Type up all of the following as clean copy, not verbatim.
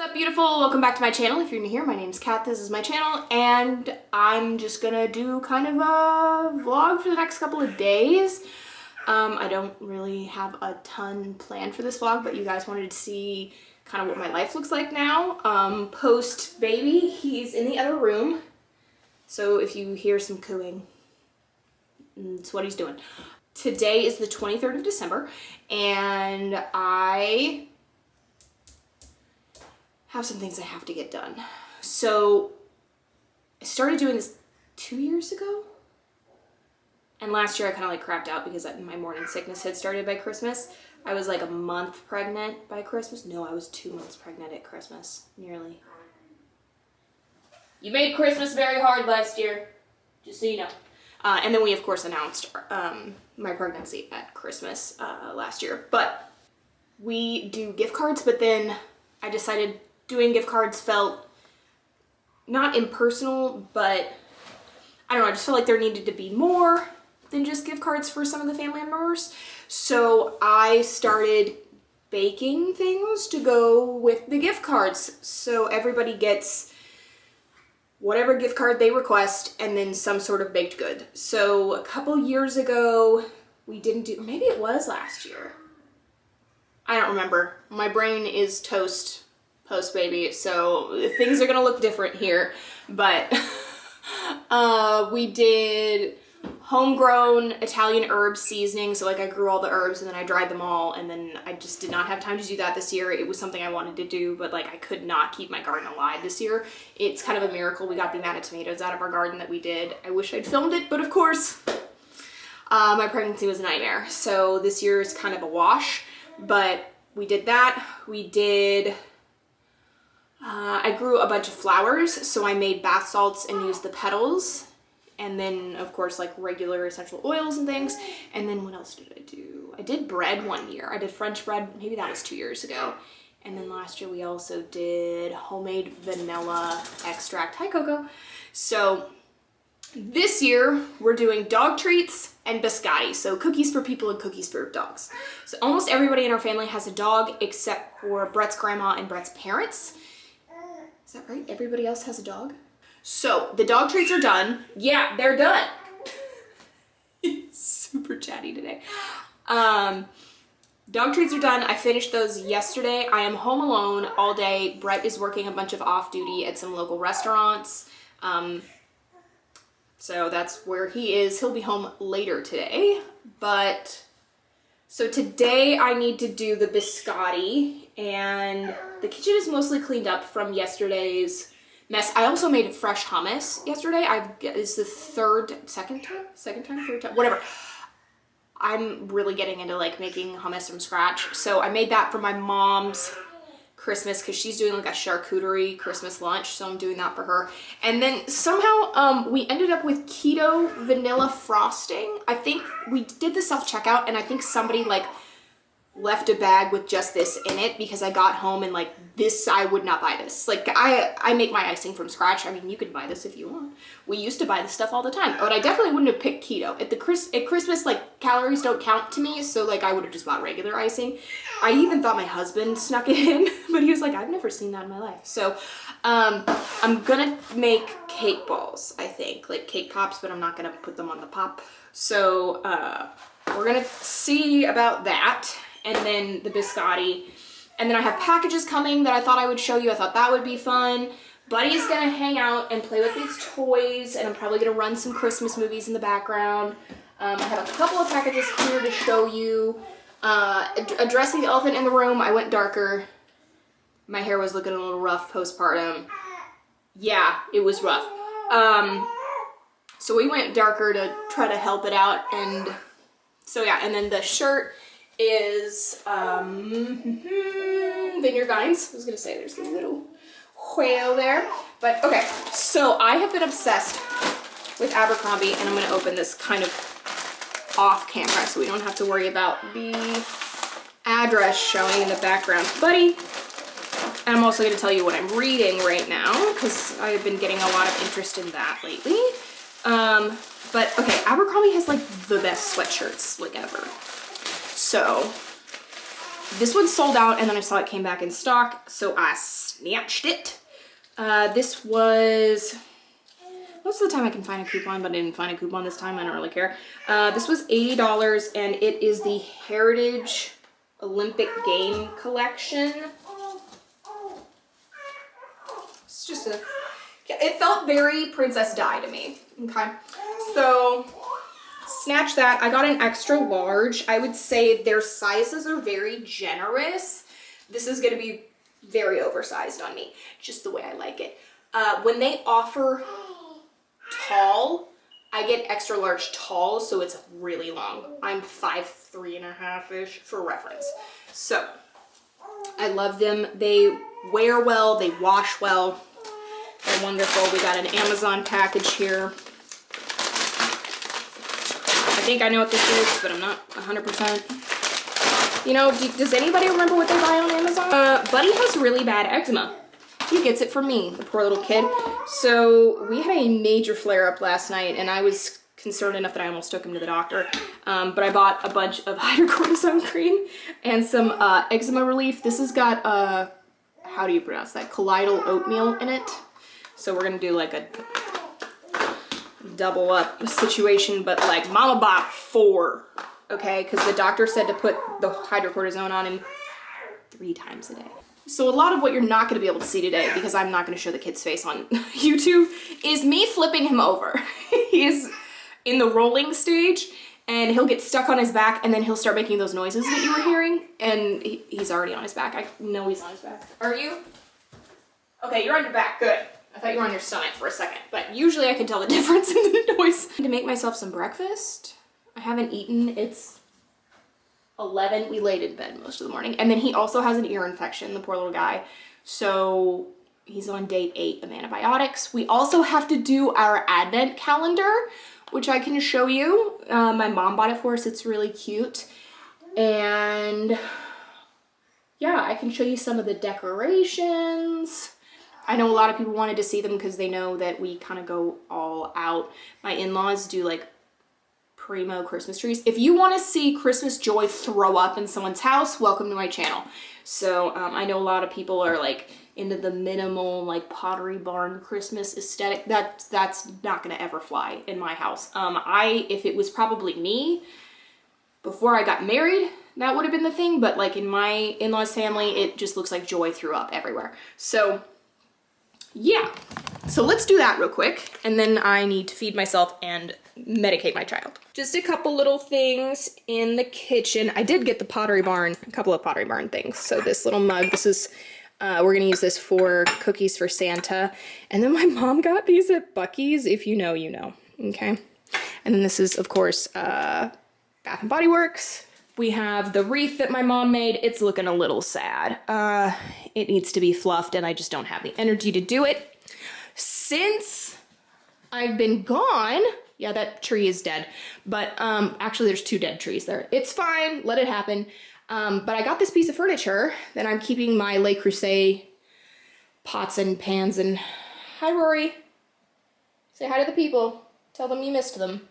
What's up, beautiful? Welcome back to my channel. If you're new here, my name's Kat, this is my channel, and I'm just gonna do kind of a vlog for the next couple of days. I don't really have a ton planned for this vlog, but you guys wanted to see kind of what my life looks like now. Post baby, he's in the other room, so if you hear some cooing, that's what he's doing. Today is the 23rd of December, and I have some things I have to get done. So I started doing this 2 years ago. And last year I kind of like crapped out because my morning sickness had started by Christmas. I was like a month pregnant by Christmas. No, I was 2 months pregnant at Christmas, nearly. You made Christmas very hard last year, just so you know. And then we of course announced my pregnancy at Christmas last year. But we do gift cards, but then I decided doing gift cards felt not impersonal, but I don't know, I just felt like there needed to be more than just gift cards for some of the family members. So I started baking things to go with the gift cards. So everybody gets whatever gift card they request and then some sort of baked good. So a couple years ago, we didn't do, maybe it was last year. I don't remember. My brain is toast post baby, so things are gonna look different here, but we did homegrown Italian herb seasoning. So like I grew all the herbs and then I dried them all, and then I just did not have time to do that this year. It was something I wanted to do, but like I could not keep my garden alive this year. It's kind of a miracle we got the amount of tomatoes out of our garden that we did. I wish I'd filmed it, but of course my pregnancy was a nightmare, so this year is kind of a wash. But we did that. We did I grew a bunch of flowers, so I made bath salts and used the petals, and then of course like regular essential oils and things. And then what else did I do? I did bread one year. I did French bread, maybe that was 2 years ago. And then last year we also did homemade vanilla extract. Hi, Coco. So this year we're doing dog treats and biscotti, so cookies for people and cookies for dogs. So almost everybody in our family has a dog except for Brett's grandma and Brett's parents. Is that right? Everybody else has a dog? So the dog treats are done. Yeah, they're done. Super chatty today. Dog treats are done. I finished those yesterday. I am home alone all day. Brett is working a bunch of off duty at some local restaurants. So that's where he is. He'll be home later today. But so today I need to do the biscotti, and the kitchen is mostly cleaned up from yesterday's mess. I also made fresh hummus yesterday. It's the third time, whatever. I'm really getting into like making hummus from scratch. So I made that for my mom's Christmas because she's doing like a charcuterie Christmas lunch, so I'm doing that for her. And then somehow we ended up with keto vanilla frosting. I think we did the self-checkout, and I think somebody like left a bag with just this in it because I got home and like this, I would not buy this. Like I make my icing from scratch. I mean, you can buy this if you want. We used to buy this stuff all the time, but I definitely wouldn't have picked keto. At Christmas, like calories don't count to me, so like I would have just bought regular icing. I even thought my husband snuck it in, but he was like, I've never seen that in my life. So I'm gonna make cake balls, I think, like cake pops, but I'm not gonna put them on the pop. So we're gonna see about that. And then the biscotti. And then I have packages coming that I thought I would show you. I thought that would be fun. Buddy's gonna hang out and play with these toys, and I'm probably gonna run some Christmas movies in the background. I have a couple of packages here to show you. Addressing the elephant in the room, I went darker. My hair was looking a little rough postpartum. Yeah, it was rough. So we went darker to try to help it out. And so yeah, and then the shirt is Vineyard Vines. I was gonna say there's a little whale there, but okay. So I have been obsessed with Abercrombie, and I'm gonna open this kind of off camera so we don't have to worry about the address showing in the background, buddy. And I'm also gonna tell you what I'm reading right now because I have been getting a lot of interest in that lately. But okay, Abercrombie has like the best sweatshirts like ever. So This one sold out, and then I saw it came back in stock, so I snatched it. This was, most of the time I can find a coupon, but I didn't find a coupon this time. I don't really care. This was $80, and it is the Heritage Olympic Game Collection. It's just a, it felt very Princess Di to me. Okay, so snatch that. I got an extra large. I would say their sizes are very generous. This is gonna be very oversized on me, just the way I like it. When they offer tall, I get extra large tall, so it's really long. I'm 5'3½"-ish for reference. So I love them. They wear well, they wash well. They're wonderful. We got an Amazon package here. I think I know what this is, but I'm not 100%. You know, does anybody remember what they buy on Amazon? Buddy has really bad eczema. He gets it from me, the poor little kid. So we had a major flare-up last night, and I was concerned enough that I almost took him to the doctor. But I bought a bunch of hydrocortisone cream and some eczema relief. This has got, how do you pronounce that? Colloidal oatmeal in it. So we're gonna do like a double up situation, but like Mama bought 4, okay? Because the doctor said to put the hydrocortisone on him 3 times a day. So a lot of what you're not gonna be able to see today, because I'm not gonna show the kid's face on YouTube, is me flipping him over. He's in the rolling stage, and he'll get stuck on his back, and then he'll start making those noises that you were hearing, and he's already on his back. I know he's on his back. Are you? Okay, you're on your back, good. I thought you were on your stomach for a second, but usually I can tell the difference in the noise. To make myself some breakfast. I haven't eaten, it's 11, we laid in bed most of the morning. And then he also has an ear infection, the poor little guy. So he's on day 8 of antibiotics. We also have to do our advent calendar, which I can show you. My mom bought it for us, it's really cute. And yeah, I can show you some of the decorations. I know a lot of people wanted to see them because they know that we kind of go all out. My in-laws do like primo Christmas trees. If you want to see Christmas joy throw up in someone's house, welcome to my channel. So I know a lot of people are like into the minimal like Pottery Barn Christmas aesthetic. That's not gonna ever fly in my house. If it was probably me before I got married, that would have been the thing, but like in my in-laws family, it just looks like joy threw up everywhere. So yeah, so let's do that real quick, and then I need to feed myself and medicate my child. Just a couple little things in the kitchen. I did get the Pottery Barn, a couple of Pottery Barn things. So this little mug, this is, we're gonna use this for cookies for Santa. And then my mom got these at Buc-ee's. If you know, you know, okay? And then this is, of course, Bath and Body Works. We have the wreath that my mom made. It's looking a little sad. It needs to be fluffed, and I just don't have the energy to do it. Since I've been gone, yeah, that tree is dead, but actually there's 2 dead trees there. It's fine, let it happen. But I got this piece of furniture that I'm keeping my Le Creuset pots and pans and, hi Rory, say hi to the people, tell them you missed them.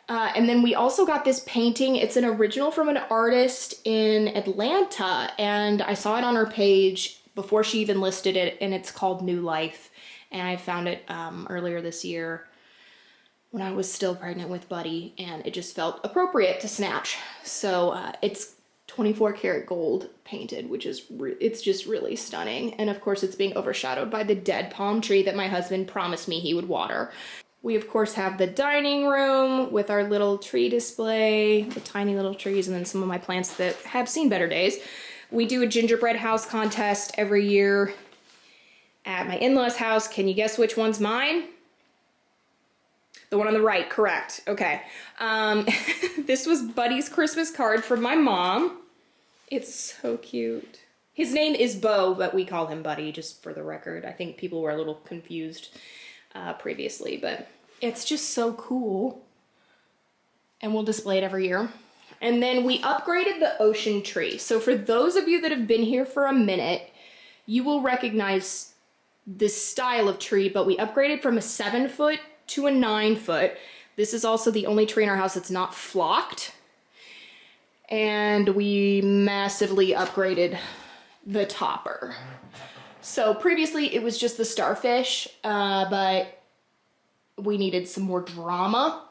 And then we also got this painting. It's an original from an artist in Atlanta, and I saw it on her page before she even listed it, and it's called New Life. And I found it earlier this year when I was still pregnant with Buddy, and it just felt appropriate to snatch. So it's 24 karat gold painted, which is, it's just really stunning. And of course it's being overshadowed by the dead palm tree that my husband promised me he would water. We of course have the dining room with our little tree display, the tiny little trees, and then some of my plants that have seen better days. We do a gingerbread house contest every year at my in-laws' house. Can you guess which one's mine? The one on the right, correct. Okay. This was Buddy's Christmas card from my mom. It's so cute. His name is Bo, but we call him Buddy, just for the record. I think people were a little confused previously, but it's just so cool. And we'll display it every year. And then we upgraded the ocean tree. So for those of you that have been here for a minute, you will recognize this style of tree, but we upgraded from a 7-foot to a 9-foot. This is also the only tree in our house that's not flocked. and we massively upgraded the topper. So previously it was just the starfish, but we needed some more drama.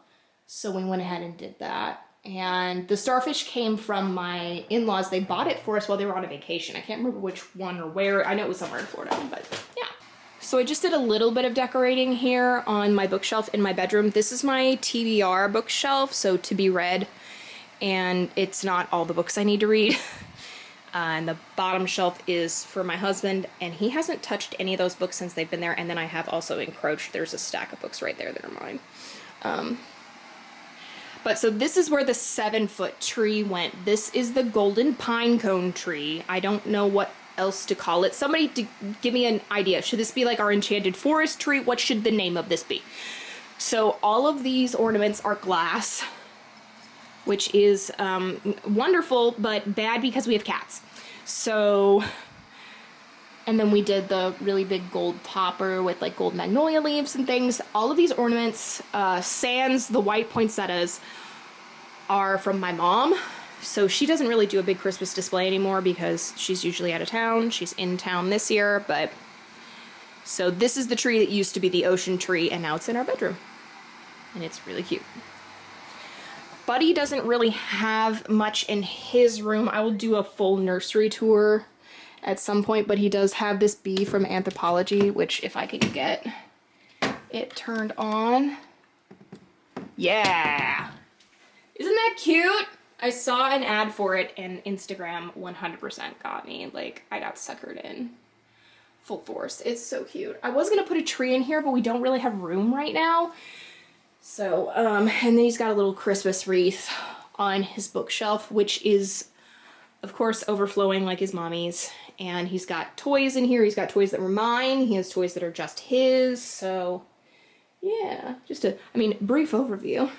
So we went ahead and did that. And the starfish came from my in-laws. They bought it for us while they were on a vacation. I can't remember which one or where. I know it was somewhere in Florida, but yeah. So I just did a little bit of decorating here on my bookshelf in my bedroom. This is my TBR bookshelf, so to be read. And it's not all the books I need to read. And the bottom shelf is for my husband, and he hasn't touched any of those books since they've been there. And then I have also encroached. There's a stack of books right there that are mine. But so this is where the 7-foot tree went. This is the golden pine cone tree. I don't know what else to call it. Somebody give me an idea. Should this be like our enchanted forest tree? What should the name of this be? So all of these ornaments are glass, which is wonderful, but bad because we have cats. So, and then we did the really big gold topper with like gold magnolia leaves and things. All of these ornaments, sans the white poinsettias, are from my mom. So she doesn't really do a big Christmas display anymore because she's usually out of town. She's in town this year, but so this is the tree that used to be the ocean tree, and now it's in our bedroom. And it's really cute. Buddy doesn't really have much in his room. I will do a full nursery tour at some point, but he does have this bee from Anthropology, which if I could get it turned on. Yeah! Isn't that cute? I saw an ad for it and Instagram 100% got me. Like, I got suckered in full force. It's so cute. I was gonna put a tree in here, but we don't really have room right now. So, and then he's got a little Christmas wreath on his bookshelf, which is, of course, overflowing like his mommy's. And he's got toys in here. He's got toys that were mine. He has toys that are just his. So, yeah, just a, brief overview.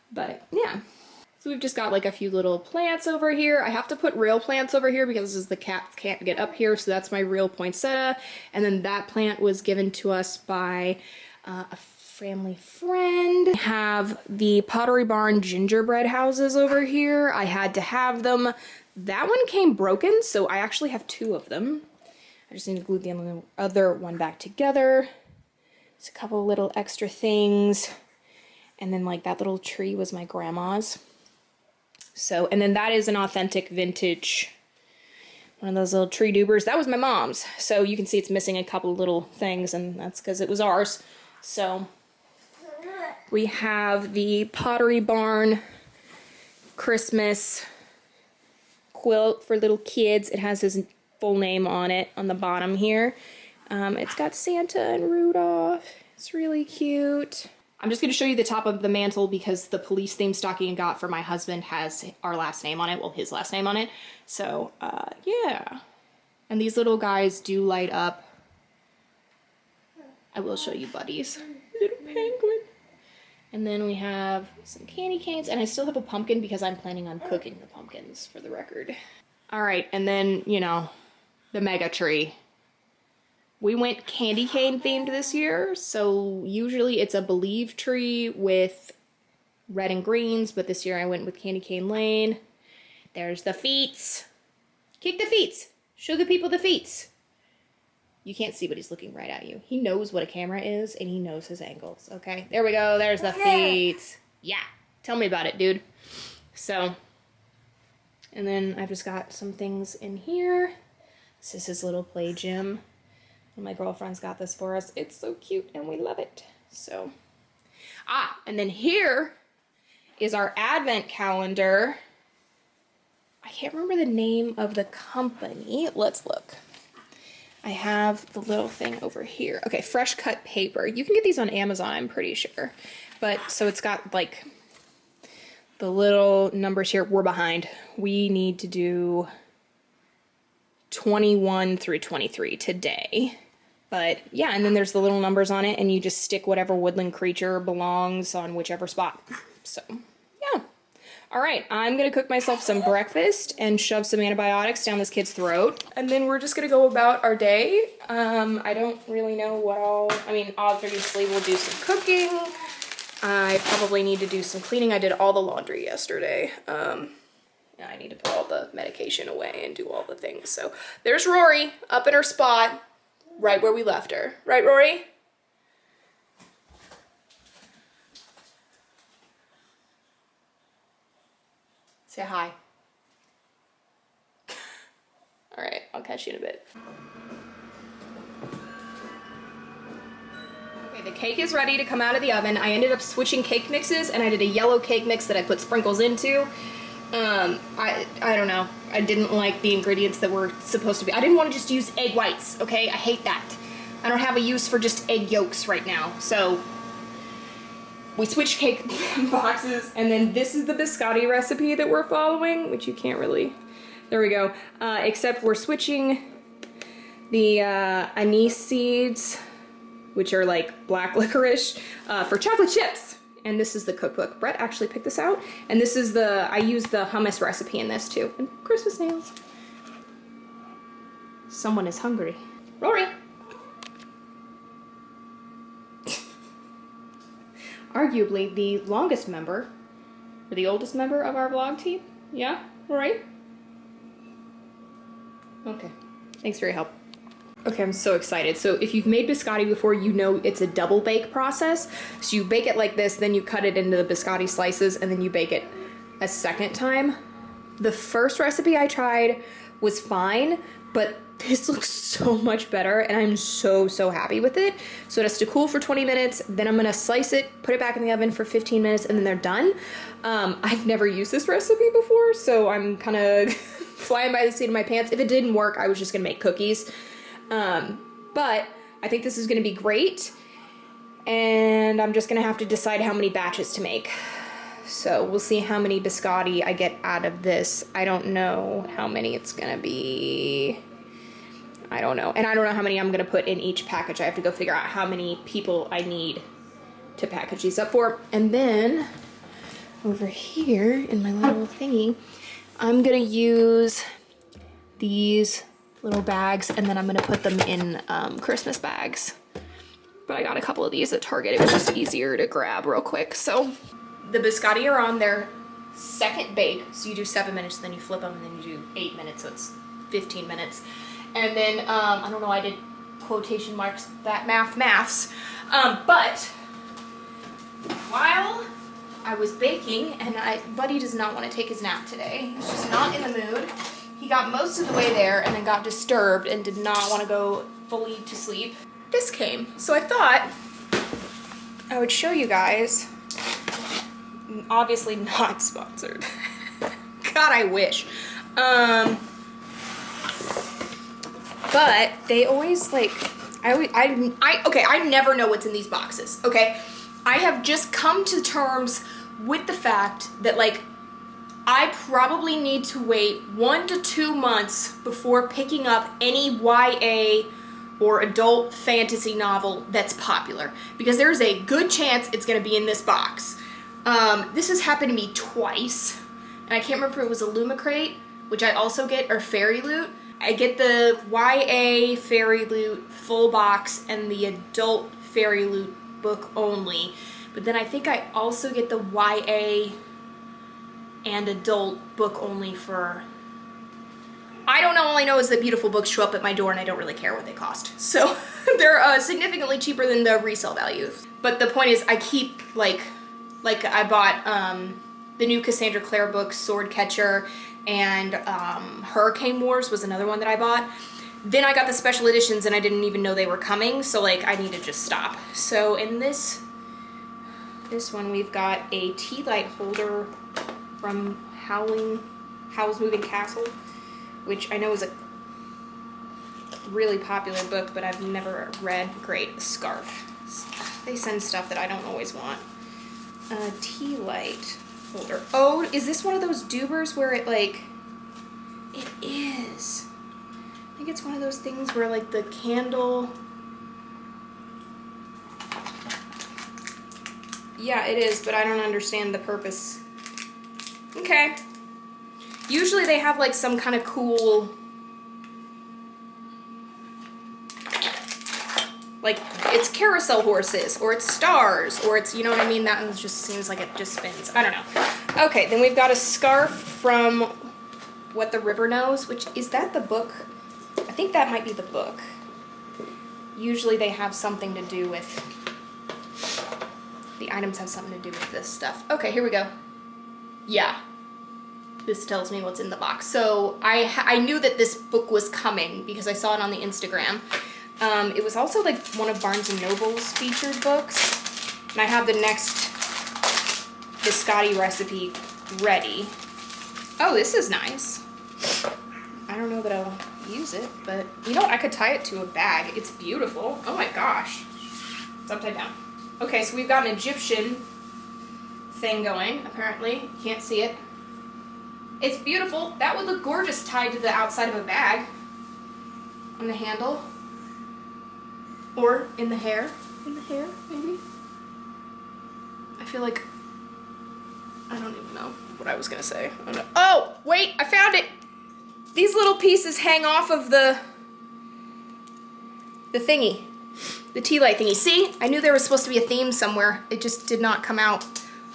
But, yeah. So we've just got like a few little plants over here. I have to put real plants over here because the cats can't get up here. So that's my real poinsettia. And then that plant was given to us by a family friend. I have the Pottery Barn gingerbread houses over here. I had to have them. That one came broken, so I actually have 2 of them. I just need to glue the other one back together. Just a couple little extra things. And then like that little tree was my grandma's. So, and then that is an authentic vintage, one of those little tree doobers. That was my mom's. So you can see it's missing a couple little things, and that's because it was ours. So we have the Pottery Barn Christmas quilt for little kids. It has his full name on it on the bottom here. It's got Santa and Rudolph. It's really cute. I'm just going to show you the top of the mantle because the police theme stocking I got for my husband has our last name on it. Well, his last name on it. So, yeah. And these little guys do light up. I will show you Buddy's little penguin. And then we have some candy canes, and I still have a pumpkin because I'm planning on cooking the pumpkins, for the record. All right, and then, you know, the mega tree. We went candy cane themed this year, so usually it's a Believe tree with red and greens, but this year I went with Candy Cane Lane. There's the feets. Kick the feets. Show the people the feets. You can't see, but he's looking right at you. He knows what a camera is, and he knows his angles, okay? There we go. There's the feet. Yeah. Tell me about it, dude. So, and then I've just got some things in here. This is his little play gym. And my girlfriend's got this for us. It's so cute, and we love it. So, and then here is our advent calendar. I can't remember the name of the company. Let's look. I have the little thing over here. Okay, Fresh Cut Paper. You can get these on Amazon, I'm pretty sure. But, so it's got, like, the little numbers here. We're behind. We need to do 21 through 23 today. But, yeah, and then there's the little numbers on it, and you just stick whatever woodland creature belongs on whichever spot. So, yeah. All right, I'm going to cook myself some breakfast and shove some antibiotics down this kid's throat. And then we're just going to go about our day. I don't really know what all... obviously we'll do some cooking. I probably need to do some cleaning. I did all the laundry yesterday. Yeah, I need to put all the medication away and do all the things. So there's Rory up in her spot, right where we left her. Right, Rory? Say hi. All right, I'll catch you in a bit. Okay, the cake is ready to come out of the oven. I ended up switching cake mixes, and I did a yellow cake mix that I put sprinkles into. I don't know. I didn't like the ingredients that were supposed to be. I didn't want to just use egg whites, okay? I hate that. I don't have a use for just egg yolks right now, so we switched cake boxes, and then this is the biscotti recipe that we're following, which you can't really, there we go. Except we're switching the anise seeds, which are like black licorice, for chocolate chips. And this is the cookbook. Brett actually picked this out. And this is I used the hummus recipe in this too. And Christmas nails. Someone is hungry. Rory. Arguably the longest member, or the oldest member of our vlog team. Yeah, Rory? Okay, thanks for your help. Okay, I'm so excited. So if you've made biscotti before, you know it's a double bake process. So you bake it like this, then you cut it into the biscotti slices, and then you bake it a second time. The first recipe I tried was fine, but this looks so much better, and I'm so happy with it. So it has to cool for 20 minutes, then I'm gonna slice it, put it back in the oven for 15 minutes, and then they're done. I've never used this recipe before, so I'm kind of flying by the seat of my pants. If it didn't work, I was just gonna make cookies. But I think this is gonna be great, and I'm just gonna have to decide how many batches to make. So we'll see how many biscotti I get out of this. I don't know how many it's gonna be. I don't know. And I don't know how many I'm gonna put in each package. I have to go figure out how many people I need to package these up for. And then over here in my little thingy, I'm gonna use these little bags, and then I'm gonna put them in Christmas bags. But I got a couple of these at Target. It was just easier to grab real quick. So the biscotti are on their second bake. So you do 7 minutes, then you flip them, and then you do 8 minutes, so it's 15 minutes. And then, I don't know, I did quotation marks, that maths. But while I was baking, and Buddy does not want to take his nap today. He's just not in the mood. He got most of the way there and then got disturbed and did not want to go fully to sleep. This came. So I thought I would show you guys. Obviously not sponsored. God, I wish. But they always like, I never know what's in these boxes, okay? I have just come to terms with the fact that like, I probably need to wait 1 to 2 months before picking up any YA or adult fantasy novel that's popular, because there's a good chance it's gonna be in this box. This has happened to me twice, and I can't remember if it was a Lumicrate, which I also get, or Fairy Loot. I get the YA Fairy Loot full box and the adult Fairy Loot book only, but then I think I also get the YA and adult book only for, I don't know, all I know is that beautiful books show up at my door and I don't really care what they cost. So they're significantly cheaper than the resale value. But the point is I keep like I bought the new Cassandra Clare book, Sword Catcher, and Hurricane Wars was another one that I bought. Then I got the special editions and I didn't even know they were coming, so like I need to just stop. So in this one we've got a tea light holder from Howl's Moving Castle, which I know is a really popular book, but I've never read. Great. Scarf. They send stuff that I don't always want. A tea light holder. Oh, is this one of those dubers where it like, it is. I think it's one of those things where like the candle, yeah, it is, but I don't understand the purpose. Okay. Usually they have like some kind of cool, like it's carousel horses or it's stars or it's, you know what I mean? That one just seems like it just spins. I don't know. Okay, then we've got a scarf from What the River Knows, which, is that the book? I think that might be the book. Usually they have something to do with, the items have something to do with this stuff. Okay, here we go. Yeah. This tells me what's in the box. So I knew that this book was coming because I saw it on the Instagram. It was also like one of Barnes & Noble's featured books. And I have the next biscotti recipe ready. Oh, this is nice. I don't know that I'll use it, but you know what? I could tie it to a bag. It's beautiful. Oh my gosh. It's upside down. Okay, so we've got an Egyptian thing going, apparently. Can't see it. It's beautiful. That would look gorgeous tied to the outside of a bag. On the handle. Or in the hair. In the hair, maybe? I feel like, I don't even know what I was gonna say. Oh, wait, I found it! These little pieces hang off of the thingy. The tea light thingy. See? I knew there was supposed to be a theme somewhere. It just did not come out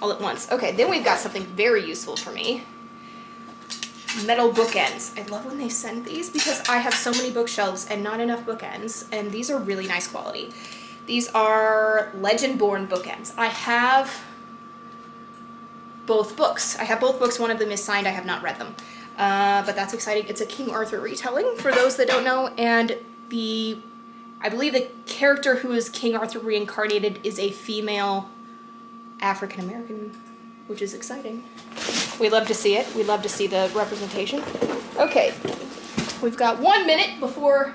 all at once. Okay, then we've got something very useful for me. Metal bookends. I love when they send these because I have so many bookshelves and not enough bookends, and these are really nice quality. These are Legend-Born bookends. I have both books. I have both books. One of them is signed. I have not read them. But that's exciting. It's a King Arthur retelling, for those that don't know, and I believe the character who is King Arthur reincarnated is a female African-American, which is exciting. We love to see it. We love to see the representation. Okay, we've got 1 minute before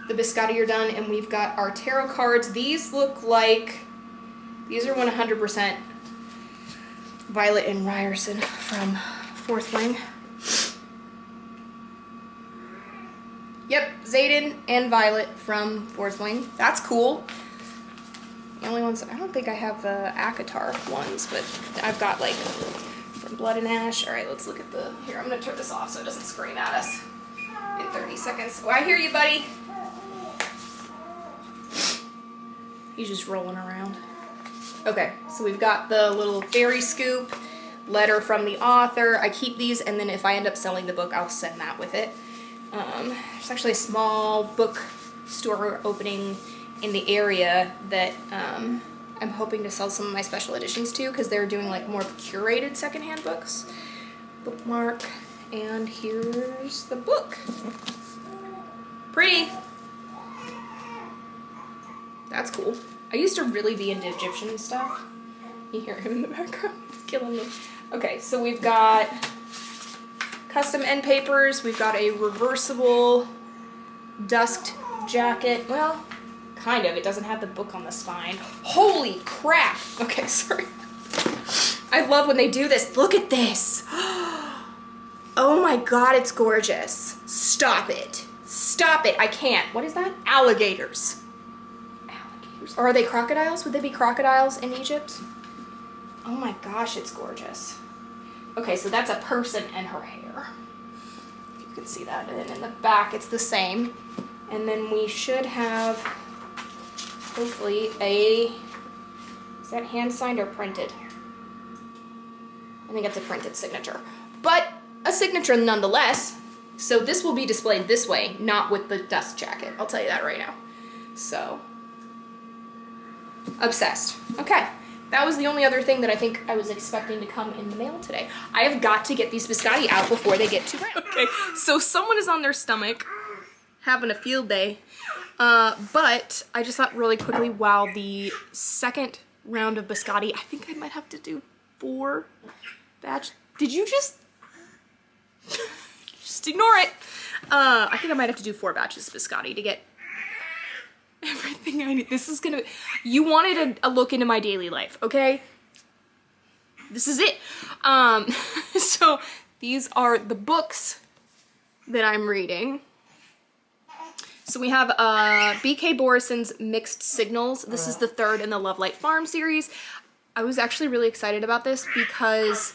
the biscotti are done, and we've got our tarot cards. These look like, these are 100% Violet and Ryerson from Fourth Wing. Yep, Xaden and Violet from Fourth Wing. That's cool. The only ones, I don't think I have the ACOTAR ones, but I've got like from Blood and Ash. All right, let's look at the, here, I'm gonna turn this off so it doesn't scream at us in 30 seconds. Oh, I hear you, buddy. He's just rolling around. Okay, so we've got the little fairy scoop, letter from the author. I keep these, and then if I end up selling the book, I'll send that with it. There's actually a small bookstore opening in the area that I'm hoping to sell some of my special editions to, because they're doing like more curated secondhand books. Bookmark, and here's the book. Pretty. That's cool. I used to really be into Egyptian stuff. You hear him in the background. He's killing me. Okay, so we've got custom end papers. We've got a reversible dust jacket. Well, kind of. It doesn't have the book on the spine. Holy crap! Okay, sorry. I love when they do this. Look at this. Oh my god, it's gorgeous. Stop it. Stop it. I can't. What is that? Alligators. Alligators. Or are they crocodiles? Would they be crocodiles in Egypt? Oh my gosh, it's gorgeous. Okay, so that's a person and her hair. If you can see that. And then in the back, it's the same. And then we should have, hopefully, is that hand-signed or printed? I think it's a printed signature. But a signature nonetheless. So this will be displayed this way, not with the dust jacket. I'll tell you that right now. So, obsessed. Okay. That was the only other thing that I think I was expecting to come in the mail today. I have got to get these biscotti out before they get too brown. Okay, so someone is on their stomach having a field day. But I just thought really quickly, while the second round of biscotti, I think I might have to do 4 batch. Did you just ignore it? I think I might have to do 4 batches of biscotti to get everything I need. This is gonna, you wanted a look into my daily life, okay? This is it. So these are the books that I'm reading. So we have B.K. Borison's Mixed Signals. This is the 3rd in the Love Light Farm series. I was actually really excited about this because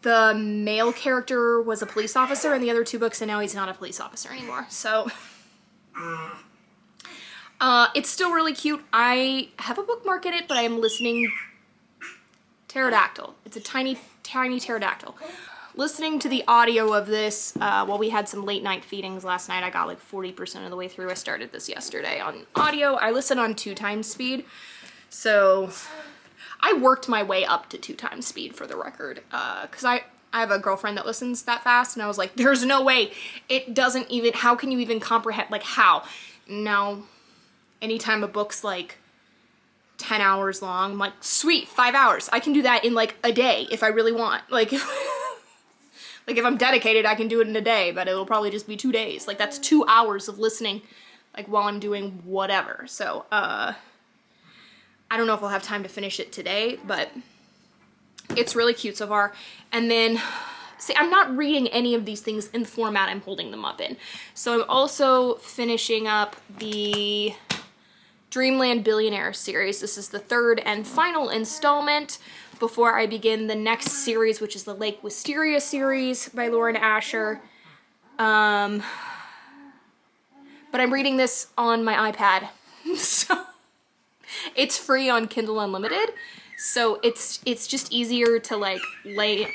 the male character was a police officer in the other 2 books, and now he's not a police officer anymore. So it's still really cute. I have a bookmark in it, but I am listening. Pterodactyl. It's a tiny, tiny pterodactyl. listening to the audio of this while we had some late night feedings last night. I got like 40% of the way through. I started this yesterday on audio. I listen on 2 times speed. So I worked my way up to 2 times speed for the record. Cause I have a girlfriend that listens that fast, and I was like, there's no way. It doesn't even, how can you even comprehend, like how? Now, anytime a book's like 10 hours long, I'm like, sweet, 5 hours. I can do that in like a day if I really want. Like, if I'm dedicated, I can do it in a day, but it'll probably just be 2 days. Like, that's 2 hours of listening, like, while I'm doing whatever. So, I don't know if I'll have time to finish it today, but it's really cute so far. And then, see, I'm not reading any of these things in the format I'm holding them up in. So I'm also finishing up the Dreamland Billionaire series. This is the 3rd and final installment before I begin the next series, which is the Lake Wisteria series by Lauren Asher. But I'm reading this on my iPad. So it's free on Kindle Unlimited. So it's just easier to like lay.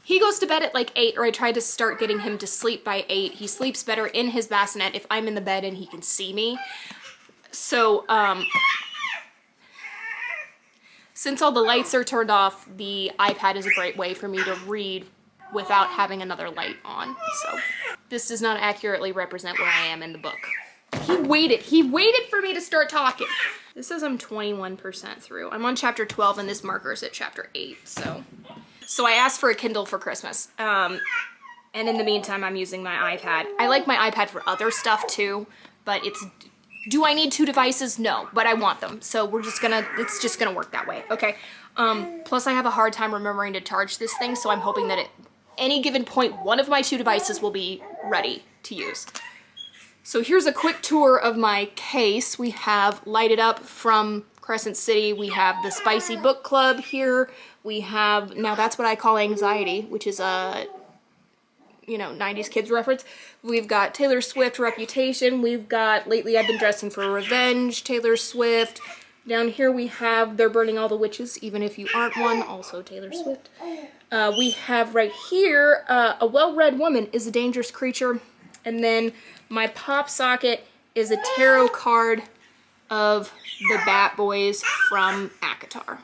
He goes to bed at like 8, or I try to start getting him to sleep by 8. He sleeps better in his bassinet if I'm in the bed and he can see me. So, since all the lights are turned off, the iPad is a great way for me to read without having another light on. So, this does not accurately represent where I am in the book. He waited for me to start talking. This says I'm 21% through. I'm on chapter 12 and this marker's at chapter 8, So I asked for a Kindle for Christmas, and in the meantime, I'm using my iPad. I like my iPad for other stuff too, but do I need 2 devices? No, but I want them, so it's just gonna work that way, okay? Plus I have a hard time remembering to charge this thing, so I'm hoping that at any given point, one of my 2 devices will be ready to use. So here's a quick tour of my case. We have Light It Up from Crescent City. We have the Spicy Book Club here. We have, now that's what I call Anxiety, which is a, 90s kids reference. We've got Taylor Swift, Reputation. We've got Lately I've Been Dressing for Revenge, Taylor Swift. Down here we have They're Burning All the Witches, Even If You Aren't One, also Taylor Swift. We have right here, A Well-Read Woman is a Dangerous Creature. And then my pop socket is a tarot card of the Bat Boys from ACOTAR.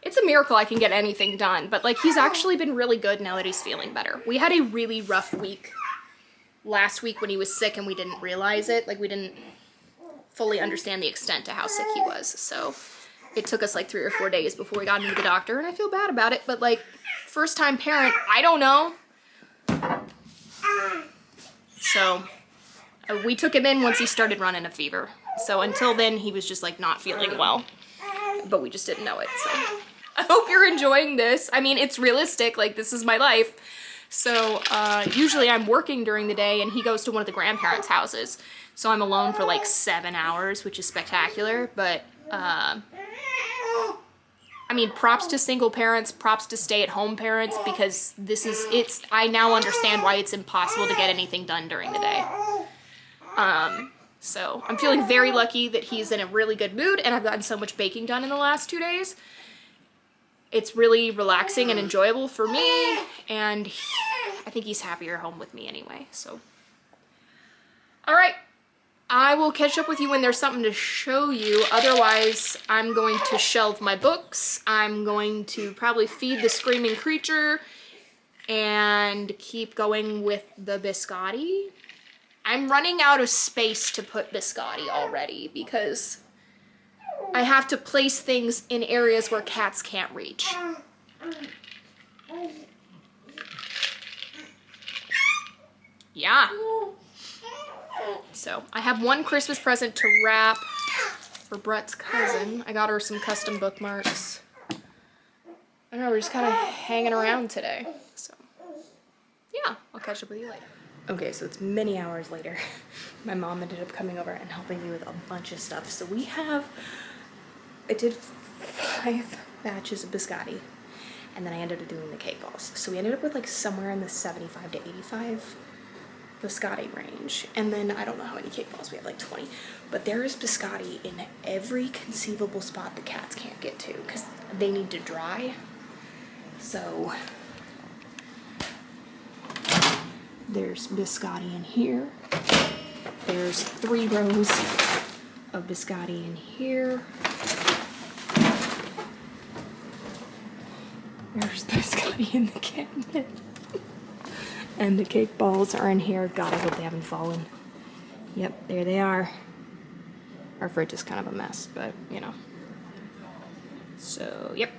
It's a miracle I can get anything done, but like he's actually been really good now that he's feeling better. We had a really rough week last week when he was sick and we didn't realize it. Like we didn't fully understand the extent to how sick he was. So it took us like 3 or 4 days before we got into the doctor, and I feel bad about it, but like first time parent, I don't know. So we took him in once he started running a fever. So until then, he was just like not feeling well, but we just didn't know it. So I hope you're enjoying this. I mean, it's realistic, like this is my life. So usually I'm working during the day and he goes to one of the grandparents' houses. So I'm alone for like 7 hours, which is spectacular. But I mean, props to single parents, props to stay-at-home parents, because I now understand why it's impossible to get anything done during the day. So I'm feeling very lucky that he's in a really good mood, and I've gotten so much baking done in the last 2 days. It's really relaxing and enjoyable for me, and I think he's happier home with me anyway, so. All right, I will catch up with you when there's something to show you. Otherwise, I'm going to shelve my books. I'm going to probably feed the screaming creature and keep going with the biscotti. I'm running out of space to put biscotti already because I have to place things in areas where cats can't reach. Yeah. So I have one Christmas present to wrap for Brett's cousin. I got her some custom bookmarks. I don't know, we're just kind of hanging around today. So yeah, I'll catch up with you later. Okay, so it's many hours later. My mom ended up coming over and helping me with a bunch of stuff. So I did 5 batches of biscotti, and then I ended up doing the cake balls. So we ended up with like somewhere in the 75 to 85 biscotti range. And then I don't know how many cake balls, we have like 20. But there is biscotti in every conceivable spot the cats can't get to because they need to dry. So there's biscotti in here. There's 3 rows of biscotti in here. There's biscotti in the cabinet. And the cake balls are in here. God, I hope they haven't fallen. Yep, there they are. Our fridge is kind of a mess, but you know. So, yep.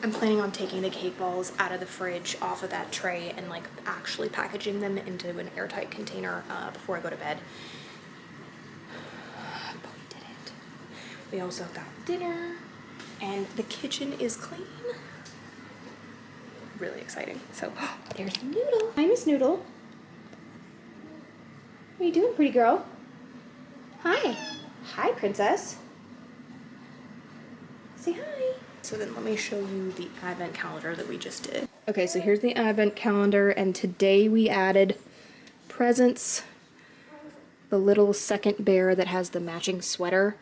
I'm planning on taking the cake balls out of the fridge off of that tray and like actually packaging them into an airtight container before I go to bed. But we did it. We also got dinner and the kitchen is clean. Really exciting. So there's Noodle. Hi, Miss Noodle. What are you doing, pretty girl? Hi. Hi, princess. Say hi. So then let me show you the advent calendar that we just did. Okay, so here's the advent calendar, and today we added presents, the little second bear that has the matching sweater,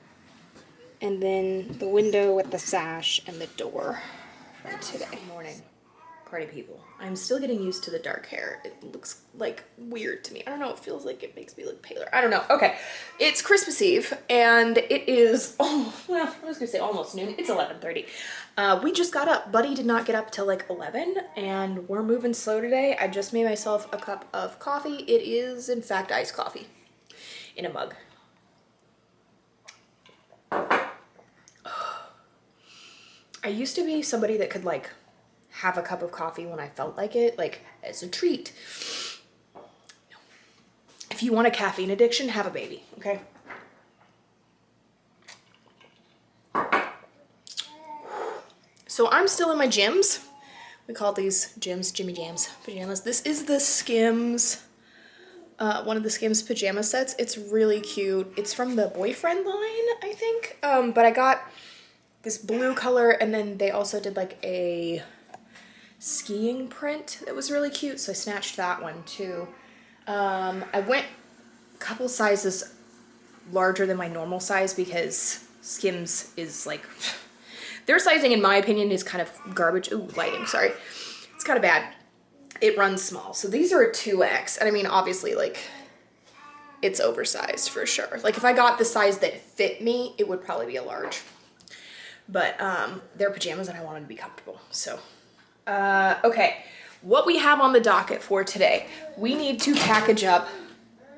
and then the window with the sash and the door from today. Good morning, party people. I'm still getting used to the dark hair. It looks like weird to me. I don't know, it feels like it makes me look paler. I don't know. Okay, it's Christmas Eve and it is, well, I was gonna say almost noon. It's 11:30. We just got up. Buddy did not get up till like 11 and we're moving slow today. I just made myself a cup of coffee. It is in fact iced coffee in a mug. I used to be somebody that could like have a cup of coffee when I felt like it, like as a treat. No. If you want a caffeine addiction, have a baby, okay? So I'm still in my Jims. We call these Jims, Jimmy Jams, pajamas. This is the Skims, one of the Skims pajama sets. It's really cute. It's from the Boyfriend line, I think. But I got this blue color and then they also did like a skiing print that was really cute, so I snatched that one too. I went a couple sizes larger than my normal size because Skims is like, their sizing in my opinion is kind of garbage. Ooh, lighting, sorry. It's kind of bad. It runs small. So these are a 2X, and I mean obviously like it's oversized for sure. Like if I got the size that fit me, it would probably be a large. But they're pajamas and I wanted to be comfortable, so. Okay, what we have on the docket for today, we need to package up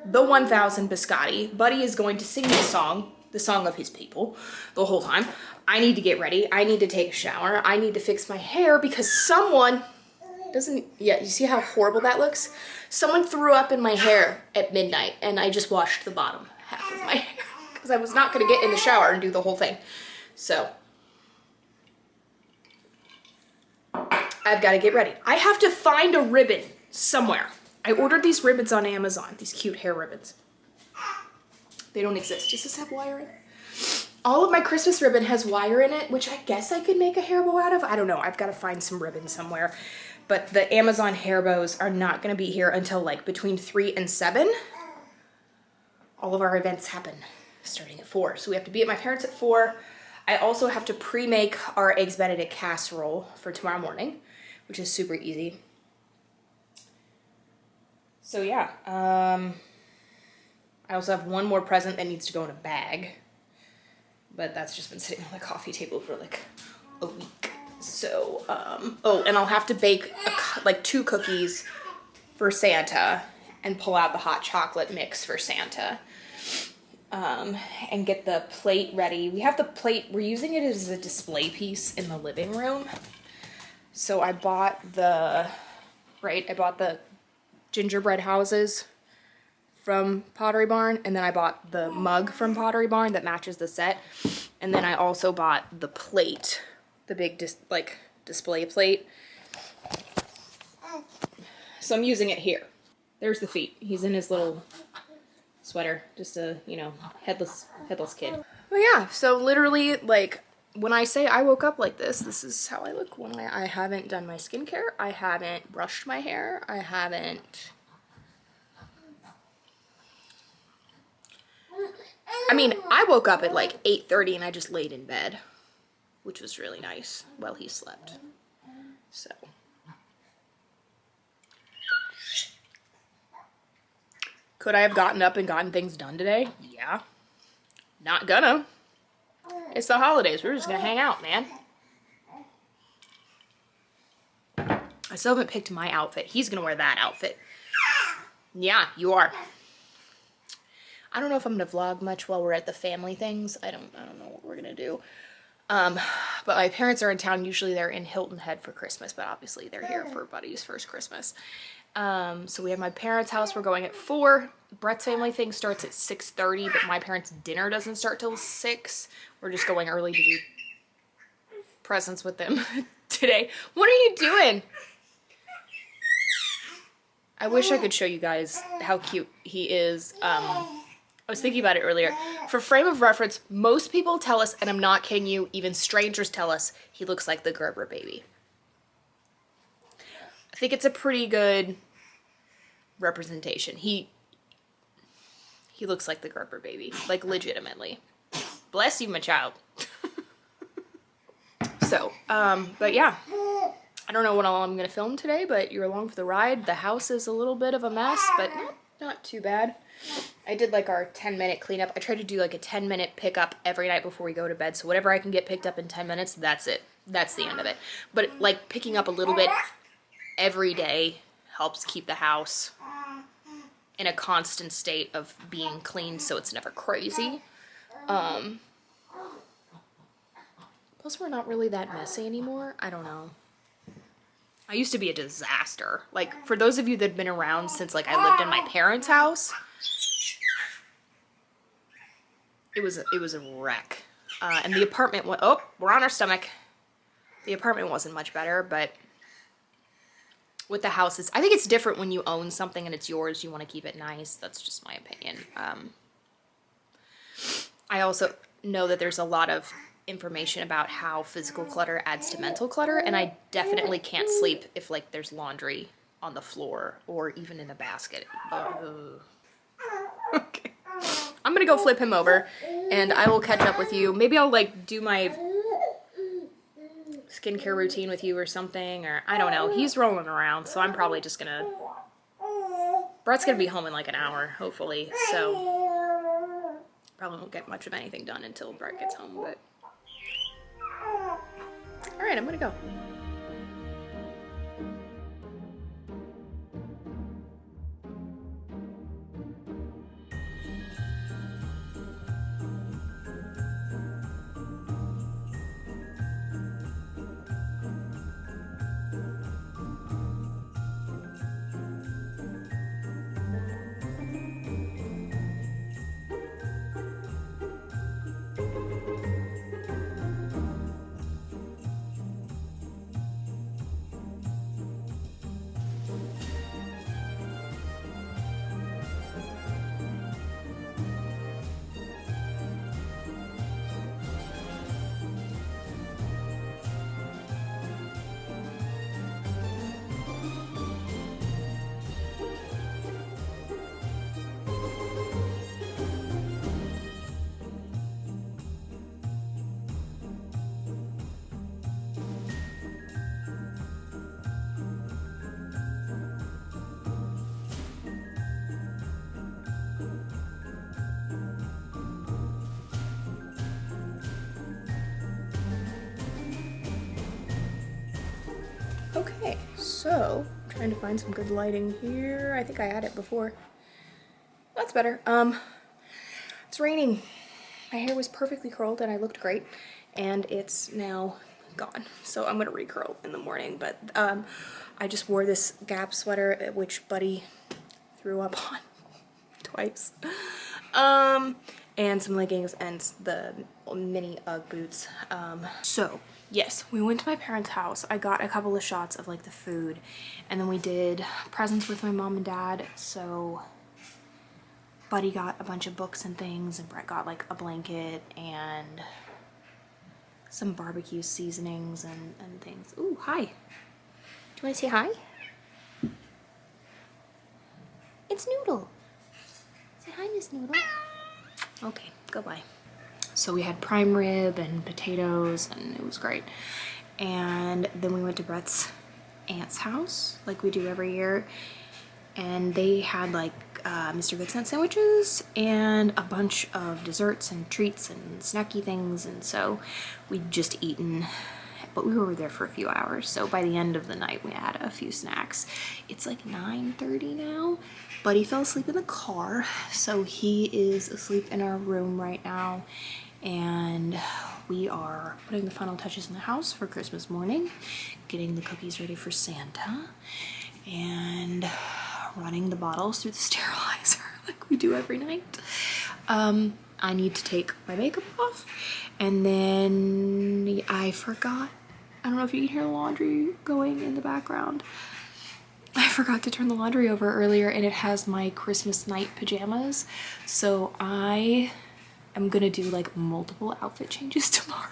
the 1000 biscotti. Buddy is going to sing the song of his people, the whole time. I need to get ready. I need to take a shower. I need to fix my hair because someone doesn't, yeah, you see how horrible that looks? Someone threw up in my hair at midnight and I just washed the bottom half of my hair because I was not going to get in the shower and do the whole thing. So I've got to get ready. I have to find a ribbon somewhere. I ordered these ribbons on Amazon, these cute hair ribbons. They don't exist. Does this have wire in it? All of my Christmas ribbon has wire in it, which I guess I could make a hair bow out of. I don't know. I've got to find some ribbon somewhere. But the Amazon hair bows are not going to be here until like between 3 and 7. All of our events happen starting at 4. So we have to be at my parents' at 4. I also have to pre-make our Eggs Benedict casserole for tomorrow morning, which is super easy. So yeah, I also have one more present that needs to go in a bag, but that's just been sitting on the coffee table for like a week. So, oh, and I'll have to bake like 2 cookies for Santa and pull out the hot chocolate mix for Santa. And get the plate ready. We have the plate, we're using it as a display piece in the living room. So I bought the gingerbread houses from Pottery Barn, and then I bought the mug from Pottery Barn that matches the set. And then I also bought the plate, the big display plate. So I'm using it here. There's the feet. He's in his little sweater, just a, you know, headless kid. But yeah, so literally, like, when I say I woke up like this is how I look when I haven't done my skincare, I haven't brushed my hair, I haven't I mean, I woke up at like 8:30 and I just laid in bed, which was really nice while he slept. So. Could I have gotten up and gotten things done today? Yeah. Not gonna. It's the holidays. We're just gonna hang out, man. I still haven't picked my outfit. He's gonna wear that outfit. Yeah, you are. I don't know if I'm gonna vlog much while we're at the family things. I don't know what we're gonna do. But my parents are in town. Usually they're in Hilton Head for Christmas, but obviously they're here for Buddy's first Christmas. So we have my parents' house. We're going at 4. Brett's family thing starts at 6:30, but my parents' dinner doesn't start till 6. We're just going early to do presents with them today. What are you doing? I wish I could show you guys how cute he is. I was thinking about it earlier. For frame of reference, most people tell us, and I'm not kidding you, even strangers tell us, he looks like the Gerber baby. I think it's a pretty good representation. He looks like the Gerber baby, like legitimately. Bless you, my child. So, but yeah. I don't know what all I'm gonna film today, but you're along for the ride. The house is a little bit of a mess, but not too bad. I did like our 10-minute cleanup. I try to do like a 10-minute pickup every night before we go to bed. So whatever I can get picked up in 10 minutes, that's it. That's the end of it. But like picking up a little bit every day helps keep the house in a constant state of being clean so it's never crazy. Plus we're not really that messy anymore. I don't know. I used to be a disaster. Like, for those of you that have been around since, like, I lived in my parents' house, it was a wreck. And the apartment, oh, we're on our stomach. The apartment wasn't much better, but with the houses, I think it's different when you own something and it's yours. You want to keep it nice. That's just my opinion. I also know that there's a lot of information about how physical clutter adds to mental clutter, and I definitely can't sleep if like there's laundry on the floor or even in a basket. Okay, I'm gonna go flip him over and I will catch up with you. Maybe I'll like do my skincare routine with you or something, or I don't know. He's rolling around, so I'm probably just gonna, Brett's gonna be home in like an hour hopefully, so probably won't get much of anything done until Brett gets home, but all right, I'm gonna go. Okay, so I'm trying to find some good lighting here. I think I had it before. That's better. It's raining. My hair was perfectly curled and I looked great, and it's now gone. So I'm gonna recurl in the morning, but I just wore this Gap sweater, which Buddy threw up on twice. And some leggings and the mini Ugg boots. So yes, we went to my parents' house. I got a couple of shots of like the food, and then we did presents with my mom and dad. So Buddy got a bunch of books and things, and Brett got like a blanket and some barbecue seasonings and things. Ooh, hi. Do you want to say hi? It's Noodle. Say hi, Miss Noodle. Okay, goodbye. So we had prime rib and potatoes, and it was great. And then we went to Brett's aunt's house, like we do every year, and they had like Mr. Good's sandwiches and a bunch of desserts and treats and snacky things, and so we'd just eaten, but we were there for a few hours, so by the end of the night we had a few snacks. It's like 9:30 now. Buddy fell asleep in the car, so he is asleep in our room right now, and we are putting the final touches in the house for Christmas morning, getting the cookies ready for Santa, and running the bottles through the sterilizer like we do every night. I need to take my makeup off, and then I forgot, I don't know if you can hear the laundry going in the background. I forgot to turn the laundry over earlier, and it has my Christmas night pajamas, so I am gonna do like multiple outfit changes tomorrow.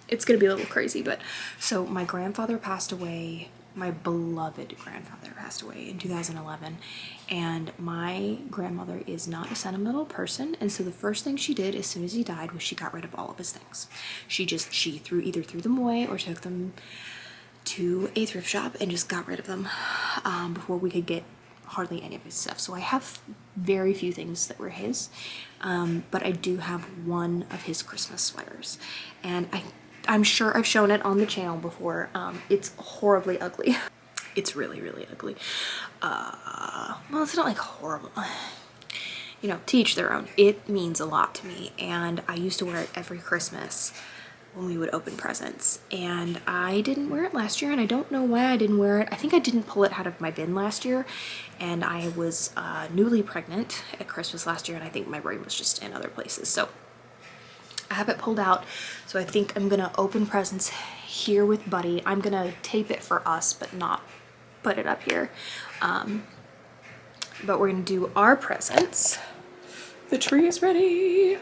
It's gonna be a little crazy, but so my grandfather passed away, my beloved grandfather passed away in 2011, and my grandmother is not a sentimental person, and so the first thing she did as soon as he died was she got rid of all of his things. She either threw them away or took them to a thrift shop and just got rid of them before we could get hardly any of his stuff. So I have very few things that were his, but I do have one of his Christmas sweaters, and I'm sure I've shown it on the channel before. It's horribly ugly. It's really, really ugly. Well, it's not like horrible. You know, to each their own. It means a lot to me, and I used to wear it every Christmas when we would open presents, and I didn't wear it last year, and I don't know why I didn't wear it. I think I didn't pull it out of my bin last year, and I was newly pregnant at Christmas last year, and I think my brain was just in other places, so I have it pulled out. So I think I'm gonna open presents here with Buddy. I'm gonna tape it for us, but not put it up here. But we're gonna do our presents. The tree is ready.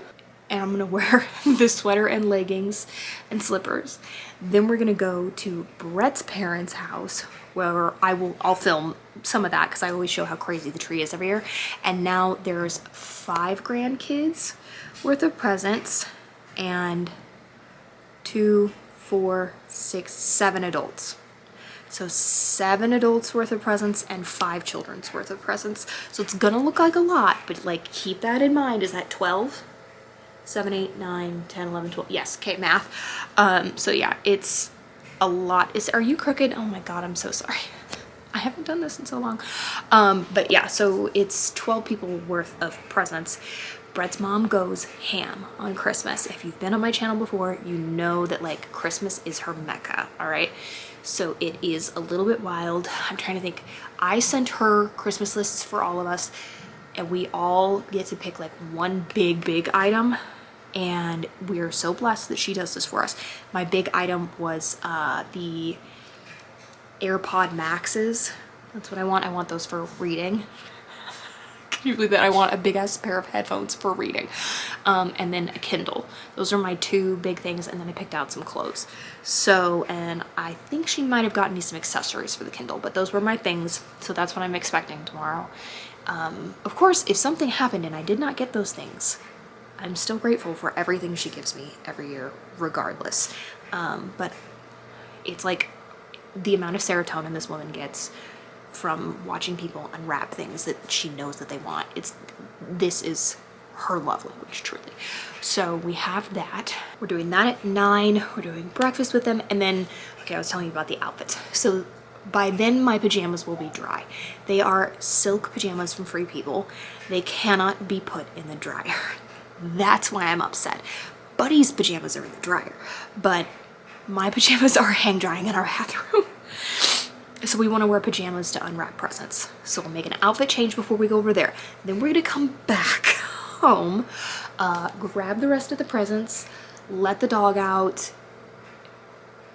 And I'm gonna wear this sweater and leggings and slippers. Then we're gonna go to Brett's parents' house, where I'll film some of that because I always show how crazy the tree is every year. And now there's 5 grandkids worth of presents and 2, 4, 6, 7 adults. So 7 adults worth of presents and 5 children's worth of presents. So it's gonna look like a lot, but like keep that in mind. Is that 12? 7, 8, 9, 10, 11, 12. Yes, okay, math. So yeah, it's a lot. Are you crooked? Oh my God, I'm so sorry. I haven't done this in so long. But yeah, so it's 12 people worth of presents. Brett's mom goes ham on Christmas. If you've been on my channel before, you know that like Christmas is her mecca, all right? So it is a little bit wild. I'm trying to think. I sent her Christmas lists for all of us, and we all get to pick like one big item, and we are so blessed that she does this for us. My big item was the AirPod Maxes. That's what I want. I want those for reading. Can you believe that? I want a big ass pair of headphones for reading, and then a Kindle. Those are my 2 big things, and then I picked out some clothes. So, and I think she might have gotten me some accessories for the Kindle, but those were my things, so that's what I'm expecting tomorrow. Of course, if something happened and I did not get those things, I'm still grateful for everything she gives me every year, regardless. But it's like the amount of serotonin this woman gets from watching people unwrap things that she knows that they want. This is her love language, truly. So we have that. We're doing that at 9. We're doing breakfast with them, and then, okay, I was telling you about the outfits. So by then my pajamas will be dry. They are silk pajamas from Free People. They cannot be put in the dryer. That's why I'm upset. Buddy's pajamas are in the dryer, but my pajamas are hang drying in our bathroom. So we want to wear pajamas to unwrap presents. So we'll make an outfit change before we go over there. Then we're gonna come back home, grab the rest of the presents, let the dog out,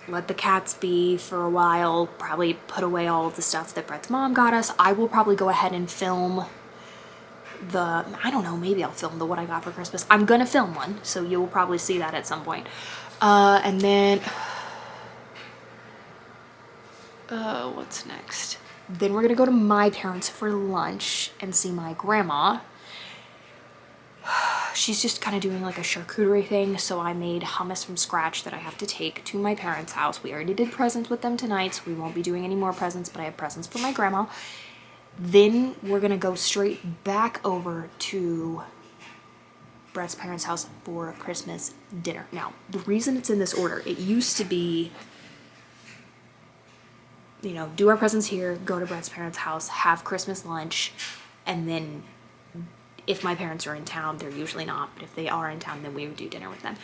let the cats be for a while, probably put away all of the stuff that Brett's mom got us. I will probably go ahead and film I don't know, maybe I'll film the what I got for Christmas. I'm gonna film one, so you will probably see that at some point. And then, what's next? Then we're gonna go to my parents for lunch and see my grandma. she's just kind of doing like a charcuterie thing. So I made hummus from scratch that I have to take to my parents' house. We already did presents with them tonight, so we won't be doing any more presents, but I have presents for my grandma. Then we're gonna go straight back over to Brett's parents' house for Christmas dinner. Now, the reason it's in this order, it used to be, you know, do our presents here, go to Brett's parents' house, have Christmas lunch, and then if my parents are in town, they're usually not, but if they are in town, then we would do dinner with them.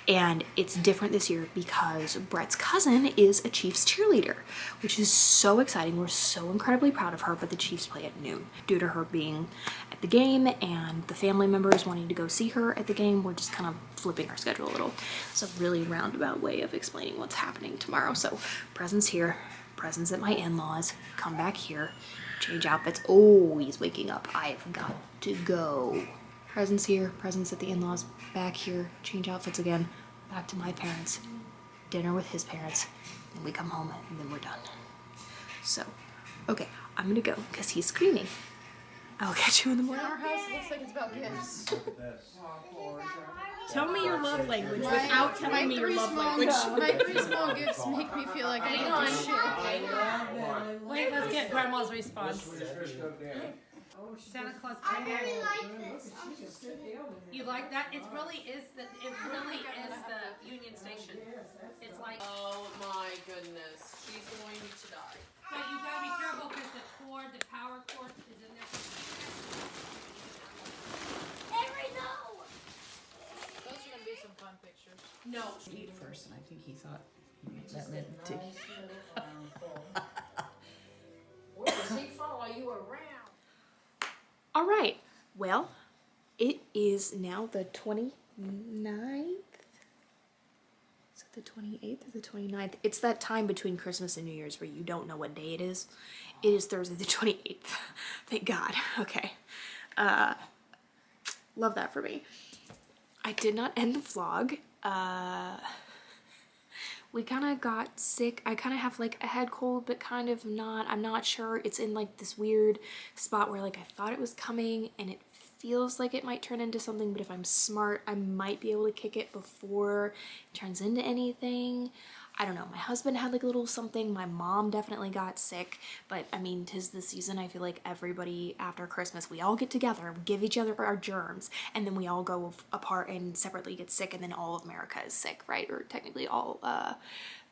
And it's different this year because Brett's cousin is a Chiefs cheerleader, which is so exciting. We're so incredibly proud of her, but the Chiefs play at noon. Due to her being at the game and the family members wanting to go see her at the game, we're just kind of flipping our schedule a little. It's a really roundabout way of explaining what's happening tomorrow. So presents here, presents at my in-laws, come back here, change outfits. Oh, he's waking up. I've got to go. Presents here, presents at the in-laws, back here, change outfits again, back to my parents, dinner with his parents, then we come home and then we're done. So, okay, I'm gonna go because he's screaming. I'll catch you in the morning. Our house looks like it's about gifts. Tell me your love language without telling me your love language. My 3 small gifts make me feel like I don't do shit. Wait, let's get Grandma's response. Santa Claus. I really like this. You like that? It really is the Union Station. It's like. Oh my goodness, she's going to die. But you gotta be careful because the power cord is in there. Henry, no! Those are gonna be some fun pictures. No. Eat first, and I think he thought that meant to. Where does he follow you around? All right, well, it is now the 29th. Is it the 28th or the 29th? It's that time between Christmas and New Year's where you don't know what day it is. It is Thursday the 28th. Thank God. Okay. Love that for me. I did not end the vlog. We kind of got sick. I kind of have like a head cold, but kind of not. I'm not sure. It's in like this weird spot where like I thought it was coming and it feels like it might turn into something, but if I'm smart, I might be able to kick it before it turns into anything. I don't know. My husband had like a little something. My mom definitely got sick, but I mean, 'tis the season. I feel like everybody after Christmas, we all get together, give each other our germs, and then we all go apart and separately get sick, and then all of America is sick, right? Or technically all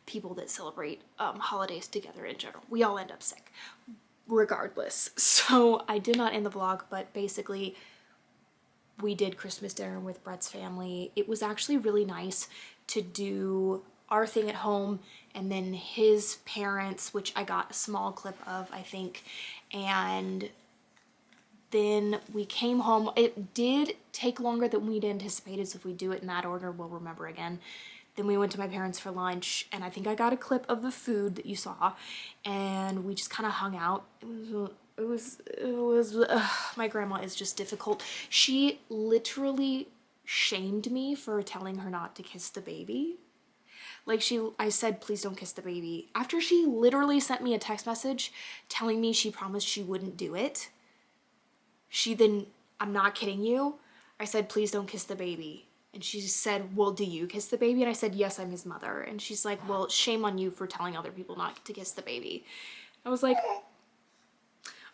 people that celebrate holidays together in general. We all end up sick, regardless. So I did not end the vlog, but basically we did Christmas dinner with Brett's family. It was actually really nice to do our thing at home and then his parents, which I got a small clip of, I think, and then we came home. It did take longer than we'd anticipated, so if we do it in that order, we'll remember again. Then we went to my parents for lunch, and I think I got a clip of the food that you saw, and we just kind of hung out. My grandma is just difficult. She literally shamed me for telling her not to kiss the baby. Like I said, please don't kiss the baby. After she literally sent me a text message telling me she promised she wouldn't do it, I'm not kidding you, I said, please don't kiss the baby. And she said, well, do you kiss the baby? And I said, yes, I'm his mother. And she's like, well, shame on you for telling other people not to kiss the baby. I was like,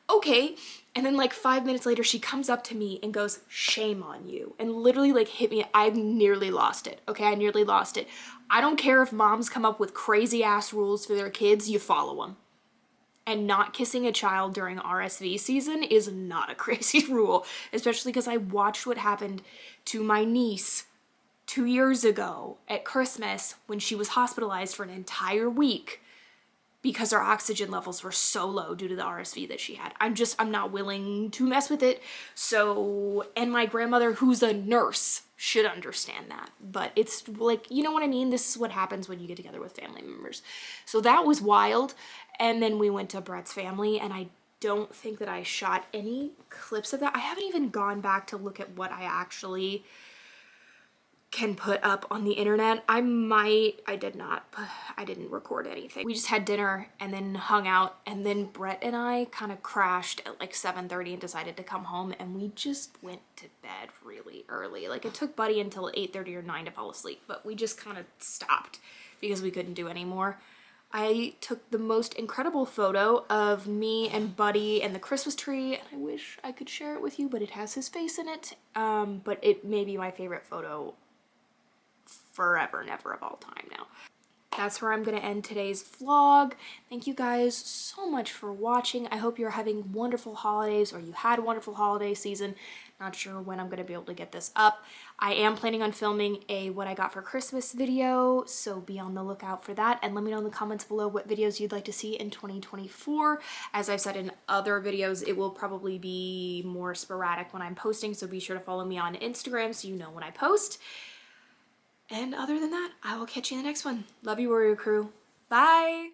okay. And then like 5 minutes later, she comes up to me and goes, shame on you. And literally like hit me. I nearly lost it. Okay, I nearly lost it. I don't care if moms come up with crazy ass rules for their kids, you follow them. And not kissing a child during RSV season is not a crazy rule, especially because I watched what happened to my niece 2 years ago at Christmas when she was hospitalized for an entire week because her oxygen levels were so low due to the RSV that she had. I'm not willing to mess with it. So, and my grandmother, who's a nurse, should understand that. But it's like, you know what I mean? This is what happens when you get together with family members. So that was wild. And then we went to Brett's family, and I don't think that I shot any clips of that. I haven't even gone back to look at what I actually can put up on the internet. I didn't record anything. We just had dinner and then hung out, and then Brett and I kind of crashed at like 7:30 and decided to come home, and we just went to bed really early. Like it took Buddy until 8:30 or 9 to fall asleep, but we just kind of stopped because we couldn't do any more. I took the most incredible photo of me and Buddy and the Christmas tree, and I wish I could share it with you, but it has his face in it. But it may be my favorite photo forever and ever of all time now. That's where I'm gonna end today's vlog. Thank you guys so much for watching. I hope you're having wonderful holidays, or you had a wonderful holiday season. Not sure when I'm gonna be able to get this up. I am planning on filming a what I got for Christmas video, so be on the lookout for that, and let me know in the comments below what videos you'd like to see in 2024. As I've said in other videos, it will probably be more sporadic when I'm posting, so be sure to follow me on Instagram so you know when I post. And other than that, I will catch you in the next one. Love you, Warrior Crew. Bye!